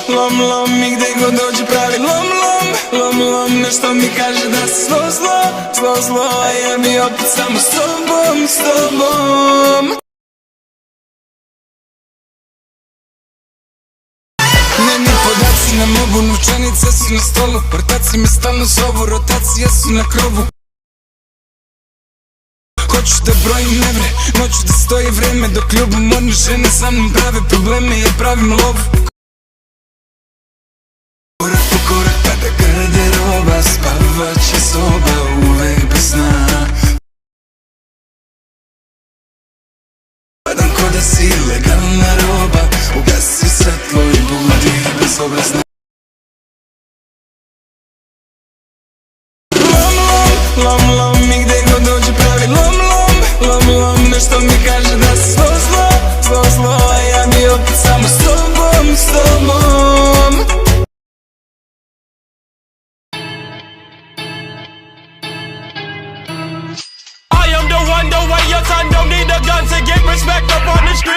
Lom, lom, i gde god dođe pravi lom, lom, lom, lom. Nešto mi kaže da si zlo, zlo, zlo, zlo. A ja bi opet samo s tobom, s tobom. Dnevni podaci ne mogu, novčanice su na stolu. Ortaci me stalno zovu, rotacije su na krovu. Hoću da brojim evre, noću da stoji vreme, dok ljubom one žene sa mnom prave probleme. Ja pravim lovu korak po korak, pa da garderoba, spavaće soba uvek bez sna. Padam ko da si ilegalna roba, ugasi svetlo i budi bezobrazna. Lom, lom, i gde god dođe pravi lom, lom, lom, lom. Nešto mi kaže da si zlo, zlo, zlo, zlo. A ja bi opet samo s tobom, s tobom. I am the one, the way your son don't need a gun to get respect up on the street.